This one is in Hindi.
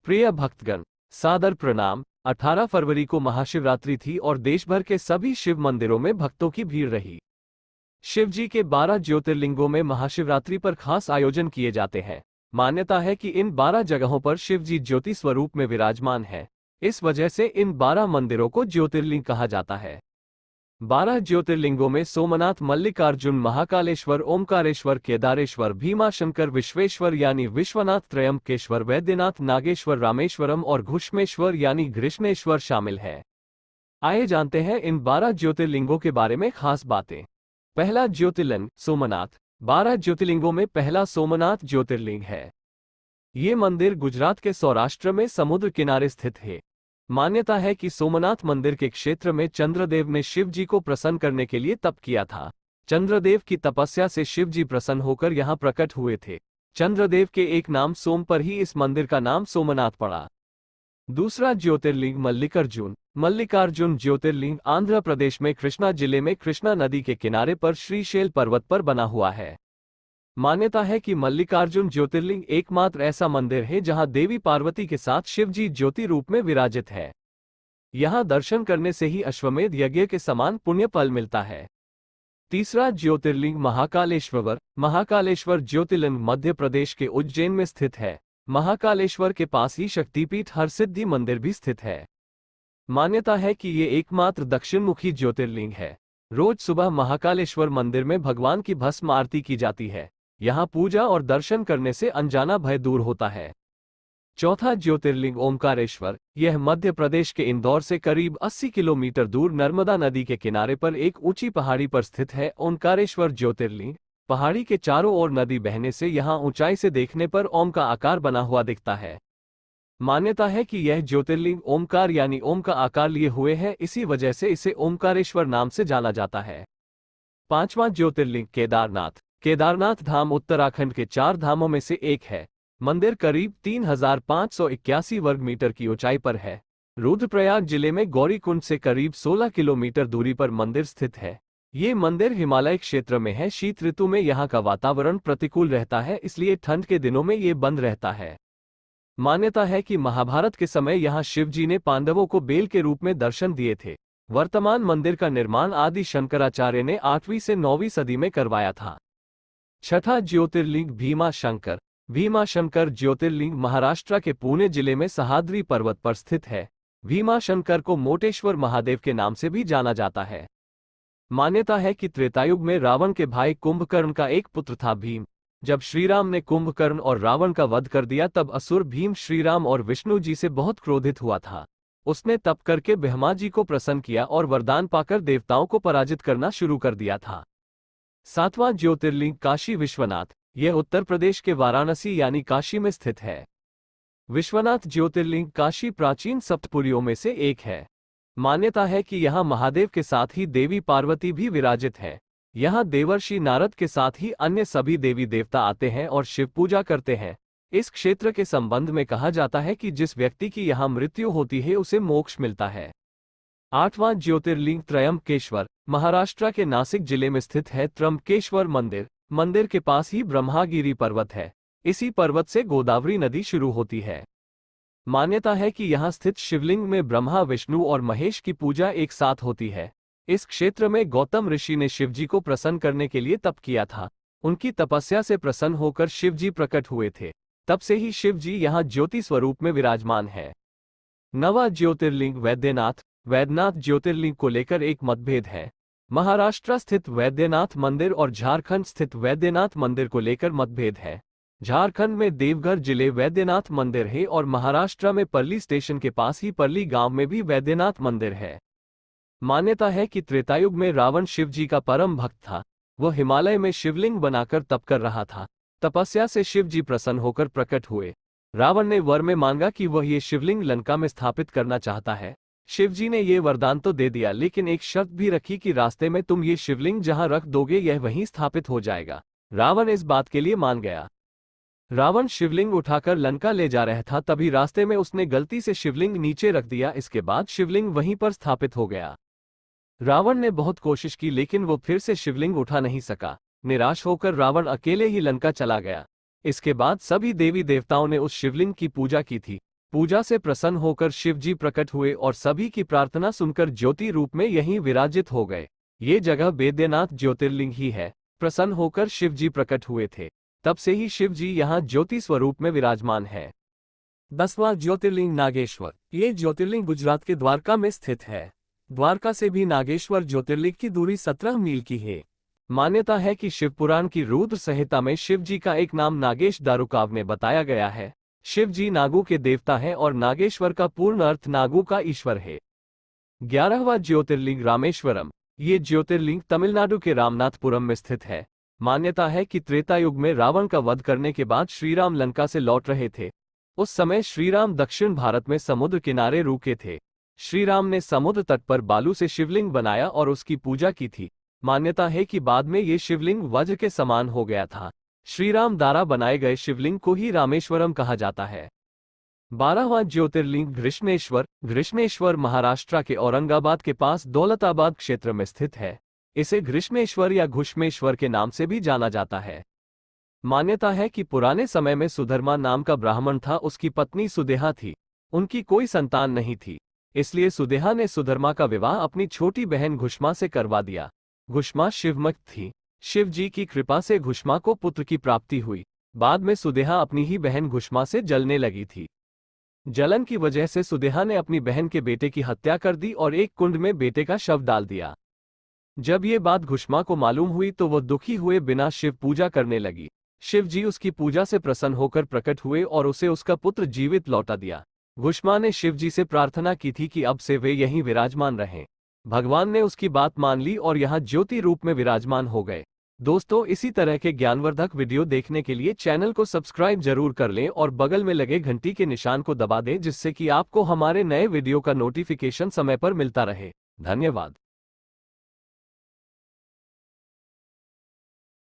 प्रिय भक्तगण, सादर प्रणाम। 18 फरवरी को महाशिवरात्रि थी और देश भर के सभी शिव मंदिरों में भक्तों की भीड़ रही। शिव जी के 12 ज्योतिर्लिंगों में महाशिवरात्रि पर खास आयोजन किए जाते हैं। मान्यता है कि इन 12 जगहों पर शिव जी ज्योति स्वरूप में विराजमान है। इस वजह से इन 12 मंदिरों को ज्योतिर्लिंग कहा जाता है। 12 ज्योतिर्लिंगों में सोमनाथ, मल्लिकार्जुन, महाकालेश्वर, ओमकारेश्वर, केदारेश्वर, भीमाशंकर, विश्वेश्वर यानी विश्वनाथ, त्रयंबकेश्वर, वैद्यनाथ, नागेश्वर, रामेश्वरम और घुष्मेश्वर यानी घृष्णेश्वर शामिल है। आइए जानते हैं इन 12 ज्योतिर्लिंगों के बारे में खास बातें। पहला ज्योतिर्लिंग सोमनाथ। 12 ज्योतिर्लिंगों में पहला सोमनाथ ज्योतिर्लिंग है। ये मंदिर गुजरात के सौराष्ट्र में समुद्र किनारे स्थित है। मान्यता है कि सोमनाथ मंदिर के क्षेत्र में चंद्रदेव ने शिव जी को प्रसन्न करने के लिए तप किया था। चंद्रदेव की तपस्या से शिव जी प्रसन्न होकर यहाँ प्रकट हुए थे। चंद्रदेव के एक नाम सोम पर ही इस मंदिर का नाम सोमनाथ पड़ा। दूसरा ज्योतिर्लिंग मल्लिकार्जुन। मल्लिकार्जुन ज्योतिर्लिंग आंध्र प्रदेश में कृष्णा जिले में कृष्णा नदी के किनारे पर श्रीशैल पर्वत पर बना हुआ है। मान्यता है कि मल्लिकार्जुन ज्योतिर्लिंग एकमात्र ऐसा मंदिर है जहां देवी पार्वती के साथ शिव जी ज्योति रूप में विराजित है। यहां दर्शन करने से ही अश्वमेध यज्ञ के समान पुण्य फल मिलता है। तीसरा ज्योतिर्लिंग महाकालेश्वर। महाकालेश्वर ज्योतिर्लिंग मध्य प्रदेश के उज्जैन में स्थित है। महाकालेश्वर के पास ही शक्तिपीठ हरसिद्धि मंदिर भी स्थित है। मान्यता है कि ये एकमात्र दक्षिणमुखी ज्योतिर्लिंग है। रोज सुबह महाकालेश्वर मंदिर में भगवान की भस्म आरती की जाती है। यहाँ पूजा और दर्शन करने से अनजाना भय दूर होता है। चौथा ज्योतिर्लिंग ओमकारेश्वर। यह मध्य प्रदेश के इंदौर से करीब 80 किलोमीटर दूर नर्मदा नदी के किनारे पर एक ऊंची पहाड़ी पर स्थित है। ओमकारेश्वर ज्योतिर्लिंग पहाड़ी के चारों ओर नदी बहने से यहाँ ऊंचाई से देखने पर ओम का आकार बना हुआ दिखता है। मान्यता है कि यह ज्योतिर्लिंग ओमकार यानी ओम का आकार लिए हुए है, इसी वजह से इसे ओमकारेश्वर नाम से जाना जाता है। पांचवां ज्योतिर्लिंग केदारनाथ। केदारनाथ धाम उत्तराखंड के 4 धामों में से एक है। मंदिर करीब 3581 वर्ग मीटर की ऊंचाई पर है। रुद्रप्रयाग जिले में गौरीकुंड से करीब 16 किलोमीटर दूरी पर मंदिर स्थित है। ये मंदिर हिमालय क्षेत्र में है। शीत ऋतु में यहाँ का वातावरण प्रतिकूल रहता है, इसलिए ठंड के दिनों में ये बंद रहता है। मान्यता है कि महाभारत के समय यहाँ शिव जी ने पांडवों को बेल के रूप में दर्शन दिए थे। वर्तमान मंदिर का निर्माण आदि शंकराचार्य ने 8वीं से 9वीं सदी में करवाया था। छठा ज्योतिर्लिंग भीमाशंकर। भीमाशंकर ज्योतिर्लिंग महाराष्ट्र के पुणे जिले में सह्याद्री पर्वत पर स्थित है। भीमाशंकर को मोटेश्वर महादेव के नाम से भी जाना जाता है। मान्यता है कि त्रेतायुग में रावण के भाई कुंभकर्ण का एक पुत्र था भीम। जब श्रीराम ने कुंभकर्ण और रावण का वध कर दिया तब असुर भीम श्रीराम और विष्णु जी से बहुत क्रोधित हुआ था। उसने तप करके ब्रह्मा जी को प्रसन्न किया और वरदान पाकर देवताओं को पराजित करना शुरू कर दिया था। सातवां ज्योतिर्लिंग काशी विश्वनाथ। यह उत्तर प्रदेश के वाराणसी यानी काशी में स्थित है। विश्वनाथ ज्योतिर्लिंग काशी प्राचीन सप्तपुरियों में से एक है। मान्यता है कि यहाँ महादेव के साथ ही देवी पार्वती भी विराजित है। यहाँ देवर्षि नारद के साथ ही अन्य सभी देवी देवता आते हैं और शिव पूजा करते हैं। इस क्षेत्र के संबंध में कहा जाता है कि जिस व्यक्ति की यहाँ मृत्यु होती है उसे मोक्ष मिलता है। आठवां ज्योतिर्लिंग त्रयंबकेश्वर। महाराष्ट्र के नासिक जिले में स्थित है त्रयंबकेश्वर मंदिर। मंदिर के पास ही ब्रह्मागिरी पर्वत है। इसी पर्वत से गोदावरी नदी शुरू होती है। मान्यता है कि यहाँ स्थित शिवलिंग में ब्रह्मा, विष्णु और महेश की पूजा एक साथ होती है। इस क्षेत्र में गौतम ऋषि ने शिवजी को प्रसन्न करने के लिए तप किया था। उनकी तपस्या से प्रसन्न होकर शिवजी प्रकट हुए थे। तब से ही शिवजी यहाँ ज्योति स्वरूप में विराजमान है। नवा ज्योतिर्लिंग वैद्यनाथ। वैद्यनाथ ज्योतिर्लिंग को लेकर एक मतभेद है। महाराष्ट्र स्थित वैद्यनाथ मंदिर और झारखंड स्थित वैद्यनाथ मंदिर को लेकर मतभेद है। झारखंड में देवघर जिले वैद्यनाथ मंदिर है और महाराष्ट्र में पर्ली स्टेशन के पास ही पर्ली गांव में भी वैद्यनाथ मंदिर है। मान्यता है कि त्रेतायुग में रावण शिव जी का परम भक्त था। वह हिमालय में शिवलिंग बनाकर तप कर रहा था। तपस्या से शिव जी प्रसन्न होकर प्रकट हुए। रावण ने वर में मांगा कि वह ये शिवलिंग लंका में स्थापित करना चाहता है। शिव जी ने ये वरदान तो दे दिया, लेकिन एक शर्त भी रखी कि रास्ते में तुम ये शिवलिंग जहां रख दोगे यह वहीं स्थापित हो जाएगा। रावण इस बात के लिए मान गया। रावण शिवलिंग उठाकर लंका ले जा रहा था, तभी रास्ते में उसने गलती से शिवलिंग नीचे रख दिया। इसके बाद शिवलिंग वहीं पर स्थापित हो गया। रावण ने बहुत कोशिश की लेकिन वो फिर से शिवलिंग उठा नहीं सका। निराश होकर रावण अकेले ही लंका चला गया। इसके बाद सभी देवी देवताओं ने उस शिवलिंग की पूजा की थी। पूजा से प्रसन्न होकर शिव जी प्रकट हुए और सभी की प्रार्थना सुनकर ज्योति रूप में यहीं विराजित हो गए। ये जगह बैद्यनाथ ज्योतिर्लिंग ही है। प्रसन्न होकर शिव जी प्रकट हुए थे, तब से ही शिव जी यहाँ ज्योति स्वरूप में विराजमान है। 10वां ज्योतिर्लिंग नागेश्वर। ये ज्योतिर्लिंग गुजरात के द्वारका में स्थित है। द्वारका से भी नागेश्वर ज्योतिर्लिंग की दूरी 17 मील की है। मान्यता है कि शिवपुराण की रुद्र संहिता में शिव जी का एक नाम नागेश दारुकाव में बताया गया है। शिव जी नागों के देवता हैं और नागेश्वर का पूर्ण अर्थ नागों का ईश्वर है। 11वां ज्योतिर्लिंग रामेश्वरम। ये ज्योतिर्लिंग तमिलनाडु के रामनाथपुरम में स्थित है। मान्यता है कि त्रेता युग में रावण का वध करने के बाद श्रीराम लंका से लौट रहे थे। उस समय श्रीराम दक्षिण भारत में समुद्र किनारे रुके थे। श्रीराम ने समुद्र तट पर बालू से शिवलिंग बनाया और उसकी पूजा की थी। मान्यता है कि बाद में ये शिवलिंग वज्र के समान हो गया था। श्रीराम द्वारा बनाए गए शिवलिंग को ही रामेश्वरम कहा जाता है। 12वां ज्योतिर्लिंग घृष्णेश्वर। घृष्णेश्वर महाराष्ट्र के औरंगाबाद के पास दौलताबाद क्षेत्र में स्थित है। इसे घृष्णेश्वर या घुष्मेश्वर के नाम से भी जाना जाता है। मान्यता है कि पुराने समय में सुधर्मा नाम का ब्राह्मण था, उसकी पत्नी सुदेहा थी। उनकी कोई संतान नहीं थी, इसलिए सुदेहा ने सुधर्मा का विवाह अपनी छोटी बहन घुष्मा से करवा दिया। घुष्मा शिवमक्त थी। शिव जी की कृपा से घुष्मा को पुत्र की प्राप्ति हुई। बाद में सुदेहा अपनी ही बहन घुष्मा से जलने लगी थी। जलन की वजह से सुदेहा ने अपनी बहन के बेटे की हत्या कर दी और एक कुंड में बेटे का शव डाल दिया। जब ये बात घुष्मा को मालूम हुई तो वह दुखी हुए बिना शिव पूजा करने लगी। शिव जी उसकी पूजा से प्रसन्न होकर प्रकट हुए और उसे उसका पुत्र जीवित लौटा दिया। घुष्मा ने शिव जी से प्रार्थना की थी कि अब से वे यहीं विराजमान रहें। भगवान ने उसकी बात मान ली और यहाँ ज्योति रूप में विराजमान हो गए। दोस्तों, इसी तरह के ज्ञानवर्धक वीडियो देखने के लिए चैनल को सब्सक्राइब जरूर कर लें और बगल में लगे घंटी के निशान को दबा दें, जिससे कि आपको हमारे नए वीडियो का नोटिफिकेशन समय पर मिलता रहे। धन्यवाद।